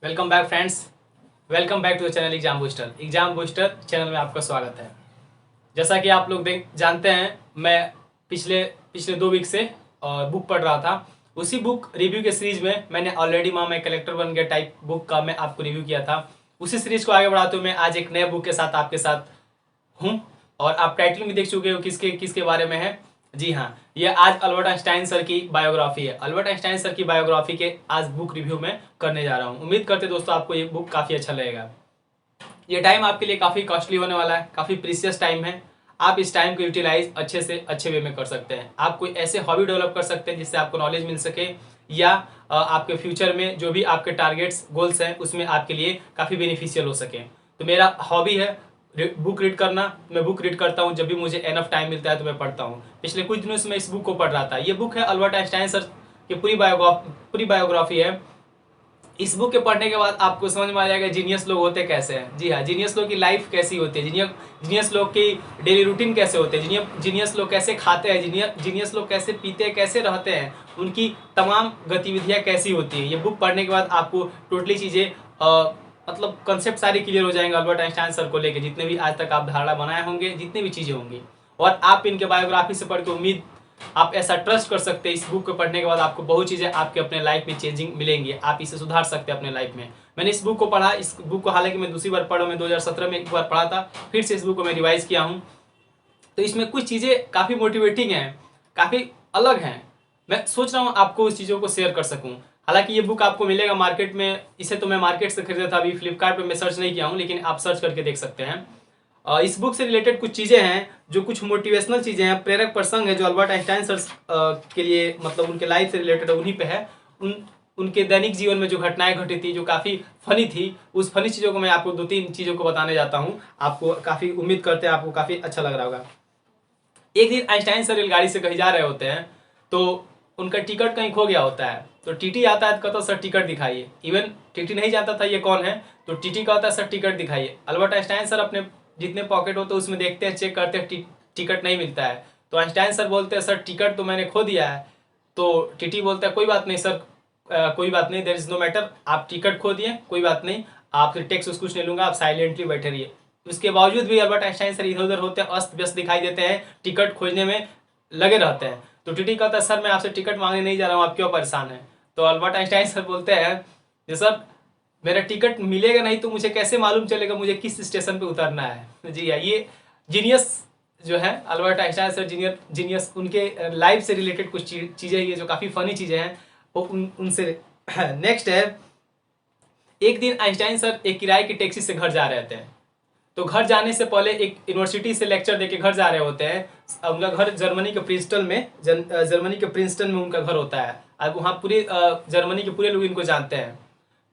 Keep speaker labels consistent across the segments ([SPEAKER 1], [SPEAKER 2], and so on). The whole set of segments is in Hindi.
[SPEAKER 1] Welcome back friends. Welcome back to the channel exam booster channel में आपका स्वागत है। जैसा कि आप लोग देख जानते हैं, मैं पिछले पिछले 2 वीक से बुक पढ़ रहा था। उसी बुक रिव्यू के सीरीज में मैंने ऑलरेडी माँ मैं कलेक्टर बन गया टाइप बुक का मैं आपको रिव्यू किया था। उसी सीरीज को आगे बढ़ाते हुए मैं आज एक नए बुक के साथ आपके साथ हूँ। और आप टाइटल भी देख चुके हो किसके किसके बारे में है। जी हाँ, ये आज अल्बर्ट आइंस्टाइन सर की बायोग्राफी है। अल्बर्ट आइंस्टाइन सर की बायोग्राफी के आज बुक रिव्यू में करने जा रहा हूँ। उम्मीद करते दोस्तों आपको ये बुक काफ़ी अच्छा लगेगा। ये टाइम आपके लिए काफ़ी कॉस्टली होने वाला है, काफ़ी प्रीसियस टाइम है। आप इस टाइम को यूटिलाइज अच्छे से अच्छे वे में कर सकते हैं। आप कोई ऐसे हॉबी डेवलप कर सकते हैं जिससे आपको नॉलेज मिल सके, या आपके फ्यूचर में जो भी आपके टारगेट्स गोल्स हैं उसमें आपके लिए काफ़ी बेनिफिशियल हो सके। तो मेरा हॉबी है बुक रीड करना। मैं बुक रीड करता हूँ, जब भी मुझे एनफ टाइम मिलता है तो मैं पढ़ता हूँ। पिछले कुछ दिनों से मैं इस बुक को पढ़ रहा था। ये बुक है अल्बर्ट आइंस्टाइन सर की पूरी बायोग्राफी है। इस बुक के पढ़ने के बाद आपको समझ में आ जाएगा जीनियस लोग होते कैसे हैं। जी हाँ, जीनियस लोग की लाइफ कैसी होती है, जीनियस लोग की डेली रूटीन कैसे होते हैं, जीनियस लोग कैसे खाते हैं, जीनियस लोग कैसे पीते हैं, कैसे रहते हैं, उनकी तमाम गतिविधियाँ कैसी होती हैं। ये बुक पढ़ने के बाद आपको टोटली चीज़ें मतलब कंसेप्ट सारे क्लियर हो जाएंगे अल्बर्ट आइंस्टाइन सर को लेके। जितने भी आज तक आप धारणा बनाए होंगे, जितनी भी चीज़ें होंगी, और आप इनके बायोग्राफी से पढ़ के उम्मीद आप ऐसा ट्रस्ट कर सकते हैं, इस बुक को पढ़ने के बाद आपको बहुत चीज़ें आपके अपने लाइफ में चेंजिंग मिलेंगी। आप इसे सुधार सकते हैं अपने लाइफ में। मैंने इस बुक को पढ़ा। इस बुक को हालांकि मैं दूसरी बार पढ़ा, मैं 2017 में एक बार पढ़ा था, फिर से इस बुक को मैं रिवाइज किया हूँ। तो इसमें कुछ चीज़ें काफ़ी मोटिवेटिंग हैं, काफ़ी अलग हैं। मैं सोच रहा हूँ आपको उस चीज़ों को शेयर कर सकूँ। हालांकि ये बुक आपको मिलेगा मार्केट में। इसे तो मैं मार्केट से खरीदा था, अभी फ्लिपकार्ट पर मैं सर्च नहीं किया हूँ, लेकिन आप सर्च करके देख सकते हैं। इस बुक से रिलेटेड कुछ चीज़ें हैं, जो कुछ मोटिवेशनल चीज़ें हैं, प्रेरक प्रसंग है जो अल्बर्ट आइंस्टाइन सर के लिए मतलब उनके लाइफ से रिलेटेड है, उन्हीं पे है। उनके दैनिक जीवन में जो घटनाएं घटी थी, जो काफ़ी फनी थी, उस फनी चीज़ों को मैं आपको 2-3 चीज़ों को बताने जाता हूँ। आपको काफ़ी उम्मीद करते हैं आपको काफ़ी अच्छा लग रहा होगा। एक दिन आइंस्टाइन सर रेलगाड़ी से कहीं जा रहे होते हैं, तो उनका टिकट कहीं खो गया होता है। तो टीटी आता है तो कहता सर टिकट दिखाइए। इवन टीटी नहीं जानता था ये कौन है, तो टीटी कहता है सर टिकट दिखाइए। अल्बर्ट आइंस्टाइन सर अपने जितने पॉकेट होते हैं उसमें देखते हैं, चेक करते हैं, टिकट नहीं मिलता है। तो आइंस्टाइन सर बोलते हैं सर टिकट तो मैंने खो दिया है। तो टीटी बोलता है कोई बात नहीं सर, कोई बात नहीं, देयर इज नो मैटर, आप टिकट खो दिए, कोई बात नहीं, आप फिर टैक्स कुछ नहीं लूंगा, आप साइलेंटली बैठे रहिए। उसके बावजूद भी अल्बर्ट आइंस्टाइन सर इधर उधर होते हैं, अस्त व्यस्त दिखाई देते हैं, टिकट खोजने में लगे रहते हैं। तो टीटी कहता है सर मैं आपसे टिकट मांगने नहीं जा रहा हूँ, आप क्यों परेशान हैं। तो अल्बर्ट आइंस्टाइन सर बोलते हैं कि सर मेरा टिकट मिलेगा नहीं तो मुझे कैसे मालूम चलेगा मुझे किस स्टेशन पे उतरना है। जी हाँ, ये जीनियस जो है अल्बर्ट आइंस्टाइन सर, जीनियस उनके लाइफ से रिलेटेड कुछ चीज़ें ये जो काफ़ी फनी चीज़ें हैं वो उनसे नेक्स्ट है। एक दिन आइंस्टाइन सर एक किराए की टैक्सी से घर जा रहे थे। तो घर जाने से पहले एक यूनिवर्सिटी से लेक्चर देके घर जा रहे होते हैं। उनका घर जर्मनी के प्रिंसटन में जर्मनी के प्रिंसटन में उनका घर होता है। अब वहाँ पूरे जर्मनी के पूरे लोग इनको जानते हैं।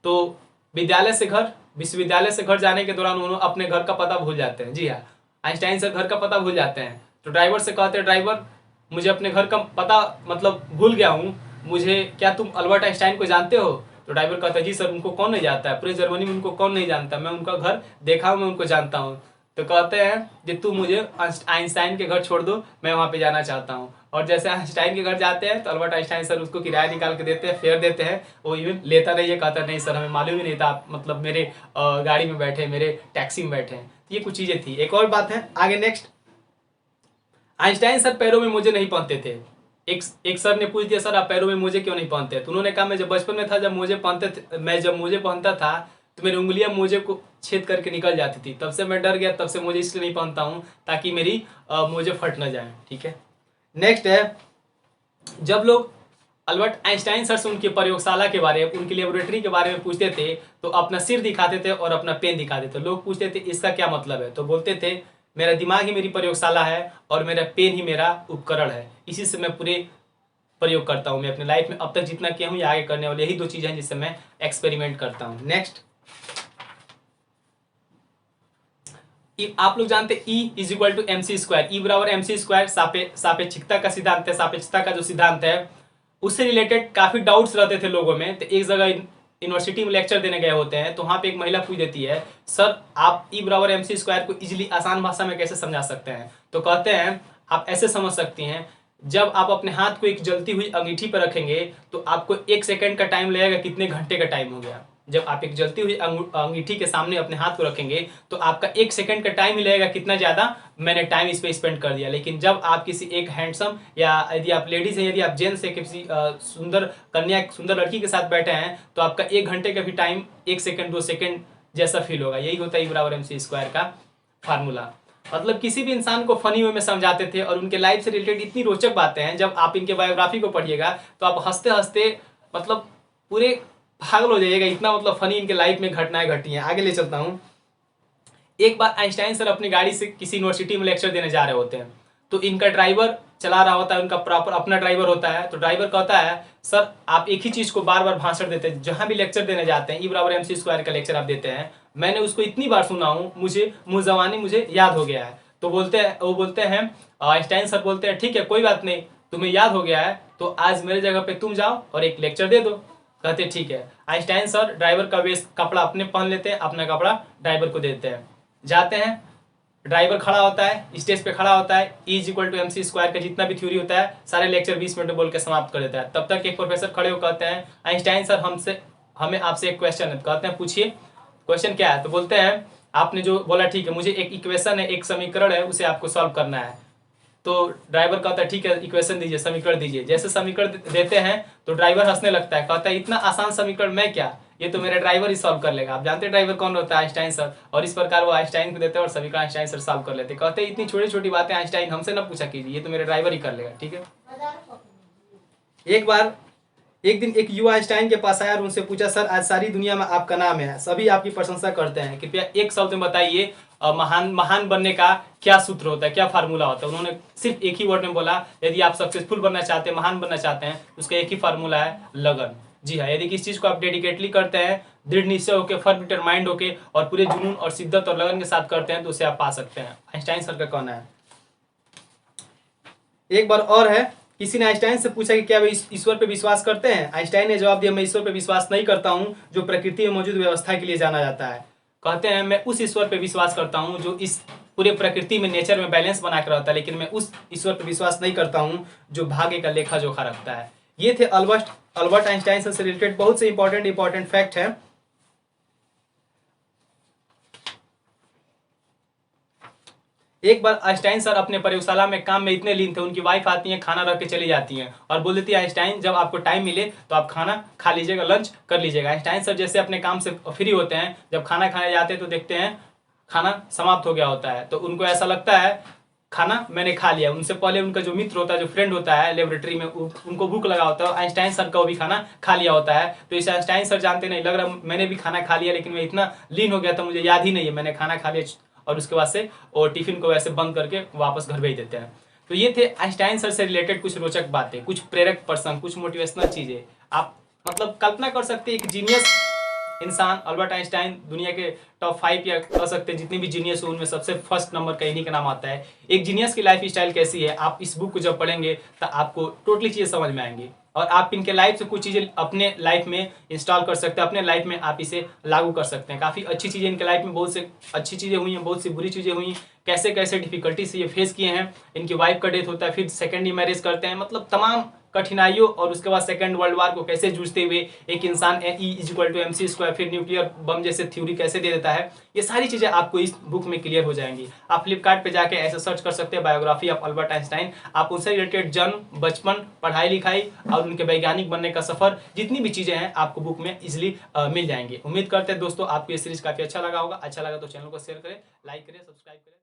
[SPEAKER 1] तो विश्वविद्यालय से घर जाने के दौरान उन्होंने अपने घर का पता भूल जाते हैं। जी हाँ, आइंस्टाइन सर घर का पता भूल जाते हैं। तो ड्राइवर से कहते हैं ड्राइवर मुझे अपने घर का पता मतलब भूल गया हूँ, मुझे क्या तुम अल्बर्ट आइंस्टाइन को जानते हो। तो ड्राइवर कहता है जी सर उनको कौन नहीं जानता है, पूरे जर्मनी में उनको कौन नहीं जानता, मैं उनका घर देखा हूँ, मैं उनको जानता हूँ। तो कहते हैं कि तू मुझे आइंस्टाइन के घर छोड़ दो, मैं वहाँ पे जाना चाहता हूँ। और जैसे आइंस्टाइन के घर जाते हैं तो अल्बर्ट आइंस्टाइन सर उसको किराया निकाल के देते हैं, फेयर देते हैं। वो इवन लेता नहीं है, कहता नहीं सर हमें मालूम ही नहीं था आप मतलब मेरे गाड़ी में बैठे, मेरे टैक्सी में बैठे हैं। तो ये कुछ चीज़ें थी। एक और बात है आगे नेक्स्ट, आइंस्टाइन सर पैरों में मोजे नहीं पहनते थे। एक सर ने पूछ दिया सर आप पैरों में मोजे क्यों नहीं पहनते। तो उन्होंने कहा मैं जब बचपन में था, जब मोजे पहनता था तो मेरी उंगलियां मोजे को छेद करके निकल जाती थी, तब से मैं डर गया, तब से मोजे इसलिए नहीं पहनता हूँ ताकि मेरी मोजे फट न जाए। ठीक है, नेक्स्ट है, जब लोग अल्बर्ट आइंस्टाइन सर से उनकी प्रयोगशाला के बारे में, उनकी लेबोरेटरी के बारे में पूछते थे तो अपना सिर दिखाते थे और अपना पेन दिखाते थे। लोग पूछते थे इसका क्या मतलब है, तो बोलते थे मेरा दिमाग ही मेरी प्रयोगशाला है और मेरा पेन ही मेरा उपकरण है, इसी से मैं पूरे प्रयोग करता हूँ। मैं अपने लाइफ में अब तक जितना किया हूँ या आगे करने वाले यही 2 चीज़ें हैं जिससे मैं एक्सपेरिमेंट करता हूँ। नेक्स्ट, आप लोग जानते हैं E is equal to M C square, E बराबर एम सी स्क्वायर सापेक्षिकता का सिद्धांत है। सापेक्षता का जो सिद्धांत है उससे रिलेटेड काफ़ी डाउट्स रहते थे लोगों में। तो एक जगह यूनिवर्सिटी में लेक्चर देने गए होते हैं, तो वहाँ पे एक महिला पूछ देती है सर आप ई बराबर एम सी स्क्वायर को इजिली आसान भाषा में कैसे समझा सकते हैं। तो कहते हैं आप ऐसे समझ सकती हैं, जब आप अपने हाथ को एक जलती हुई अंगीठी पर रखेंगे तो आपको 1 सेकंड का टाइम लगेगा, कितने घंटे का टाइम हो गया। जब आप एक जलती हुई अंगीठी के सामने अपने हाथ को रखेंगे तो आपका 1 सेकंड का टाइम ही लगेगा कितना ज़्यादा मैंने टाइम इस पर स्पेंड कर दिया। लेकिन जब आप किसी एक हैंडसम, या यदि आप लेडीज़ हैं, यदि आप जेंट्स है, किसी सुंदर कन्या, सुंदर लड़की के साथ बैठे हैं, तो आपका 1 घंटे का भी टाइम 1 सेकंड 2 सेकंड जैसा फील होगा। यही होता है E=MC² का फार्मूला। मतलब किसी भी इंसान को फनी वे में समझाते थे और उनके लाइफ से रिलेटेड इतनी रोचक बातें हैं, जब आप इनके बायोग्राफी को पढ़िएगा तो आप हंसते हंसते मतलब पूरे पागल हो जाइएगा, इतना मतलब फनी इनके लाइफ में घटनाएं घटी हैं। आगे ले चलता हूँ। एक बार आइंस्टाइन सर अपनी गाड़ी से किसी यूनिवर्सिटी में लेक्चर देने जा रहे होते हैं, तो इनका ड्राइवर चला रहा होता है, उनका प्रॉपर अपना ड्राइवर होता है। तो ड्राइवर कहता है, सर आप एक ही चीज़ को बार बार भाषण देते हैं, जहाँ भी लेक्चर देने जाते हैं, E=MC² का लेक्चर आप देते हैं, मैंने उसको इतनी बार सुना हूँ, मुझे मुँह मुझे याद हो गया है। तो वो बोलते हैं, आइंस्टाइन सर बोलते हैं, ठीक है कोई बात नहीं, तुम्हें याद हो गया है तो आज मेरे जगह पे तुम जाओ और एक लेक्चर दे दो। कहते ठीक है। आइंस्टाइन सर ड्राइवर का वेस्ट कपड़ा अपने पहन लेते हैं, अपना कपड़ा ड्राइवर को देते हैं। जाते हैं, ड्राइवर खड़ा होता है, स्टेज पे खड़ा होता है, E=MC² का जितना भी थ्योरी होता है सारे लेक्चर 20 मिनट में बोल के समाप्त कर देता है। तब तक एक प्रोफेसर खड़े होकर कहते हैं, आइंस्टाइन सर हमें आपसे एक क्वेश्चन है। कहते हैं पूछिए, क्वेश्चन क्या है? तो बोलते हैं, आपने जो बोला ठीक है, मुझे एक इक्वेशन है, एक समीकरण है, उसे आपको सॉल्व करना है। तो ड्राइवर कहता है ठीक है, इक्वेशन दीजिए, समीकरण दीजिए। जैसे समीकरण देते हैं तो ड्राइवर हंसने लगता है, कहता है इतना आसान समीकरण मैं क्या, ये तो मेरा ड्राइवर ही सॉल्व कर लेगा। आप जानते हैं ड्राइवर कौन होता है? Einstein sir. और इस प्रकार वो आइंस्टाइन को देते हैं और समीकरण आइंस्टाइन सर सॉल्व कर लेते हैं। कहते हैं इतनी छोटी छोटी बातें आइंस्टाइन हमसे ना पूछा कीजिए, ये तो मेरा ड्राइवर ही कर लेगा। ठीक है। एक दिन एक युवा आइंस्टाइन के पास आया और उनसे पूछा, सर आज सारी दुनिया में आपका नाम है, सभी आपकी प्रशंसा करते हैं, कृपया एक शब्द में बताइए महान बनने का क्या सूत्र होता है, क्या फार्मूला होता है? उन्होंने सिर्फ एक ही वर्ड में बोला, यदि आप सक्सेसफुल बनना चाहते हैं, महान बनना चाहते हैं, उसका एक ही फार्मूला है, लगन। जी हाँ, यदि किसी चीज को आप डेडिकेटली करते हैं, दृढ़ निश्चय होकर, फर्म डिटरमाइंड होकर और पूरे जुनून और शिद्दत और लगन के साथ करते हैं, तो उसे आप पा सकते हैं। आइंस्टाइन सर का कहना है। एक बार और है, किसी ने आइंस्टाइन से पूछा कि क्या वे ईश्वर पे विश्वास करते हैं? आइंस्टाइन ने जवाब दिया, मैं ईश्वर पे विश्वास नहीं करता हूँ जो प्रकृति में मौजूद व्यवस्था के लिए जाना जाता है। कहते हैं, मैं उस ईश्वर पे विश्वास करता हूँ जो इस पूरे प्रकृति में, नेचर में बैलेंस बना कर रहता है, लेकिन मैं उस ईश्वर पे विश्वास नहीं करता हूँ जो भाग्य का लेखा जोखा रखता है। ये थे अल्बर्ट आइंस्टाइन से रिलेटेड बहुत से इंपॉर्टेंट फैक्ट है। एक बार आइंस्टाइन सर अपने प्रयोगशाला में काम में इतने लीन थे, उनकी वाइफ आती है, खाना रख के चली जाती हैं और बोल देती है, आइंस्टाइन जब आपको टाइम मिले तो आप खाना खा लीजिएगा, लंच कर लीजिएगा। आइंस्टाइन सर जैसे अपने काम से फ्री होते हैं, जब खाना खाने जाते हैं तो देखते हैं खाना समाप्त हो गया होता है, तो उनको ऐसा लगता है खाना मैंने खा लिया। उनसे पहले उनका जो मित्र होता है, जो फ्रेंड होता है लेबोरेटरी में, उनको भूख लगा होता है, आइंस्टाइन सर का वो भी खाना खा लिया होता है। तो इसे आइंस्टाइन सर जानते नहीं, लग रहा मैंने भी खाना खा लिया, लेकिन मैं इतना लीन हो गया था, मुझे याद ही नहीं है मैंने खाना खा लिया। और उसके बाद से और टिफिन को वैसे बंद करके वापस घर भेज देते हैं। तो ये थे आइंस्टाइन सर से रिलेटेड कुछ रोचक बातें, कुछ प्रेरक पर्सन, कुछ मोटिवेशनल चीजें। आप मतलब कल्पना कर सकते हैं, एक जीनियस इंसान अल्बर्ट आइंस्टाइन दुनिया के टॉप 5 या कह सकते हैं जितने भी जीनियस हो उनमें सबसे फर्स्ट नंबर का इन्हीं का नाम आता है। एक जीनियस की लाइफ स्टाइल कैसी है, आप इस बुक को जब पढ़ेंगे तो आपको टोटली चीजें समझ में आएंगी और आप इनके लाइफ से कुछ चीजें अपने लाइफ में इंस्टॉल कर सकते हैं, अपने लाइफ में आप इसे लागू कर सकते हैं। काफी अच्छी चीजें इनके लाइफ में, बहुत से अच्छी चीजें हुई हैं, बहुत सी बुरी चीजें हुई, कैसे कैसे डिफिकल्टी से ये फेस किए हैं। इनकी वाइफ का डेथ होता है, फिर सेकेंडरी मैरिज करते हैं, मतलब तमाम कठिनाइयों और उसके बाद सेकंड वर्ल्ड वॉर को कैसे जूझते हुए एक इंसान E=MC², फिर न्यूक्लियर बम जैसे थ्योरी कैसे दे देता है, ये सारी चीजें आपको इस बुक में क्लियर हो जाएंगी। आप फ्लिपकार्ट पे जाके ऐसे सर्च कर सकते हैं बायोग्राफी ऑफ अल्बर्ट आइंस्टाइन, आप उनसे रिलेटेड जन्म, बचपन, पढ़ाई लिखाई और उनके वैज्ञानिक बनने का सफर, जितनी भी चीजें हैं आपको बुक में इजिली मिल जाएंगी। उम्मीद करते हैं दोस्तों आपको ये सीरीज काफी अच्छा लगा होगा। अच्छा लगा तो चैनल को शेयर करें, लाइक करें, सब्सक्राइब करें।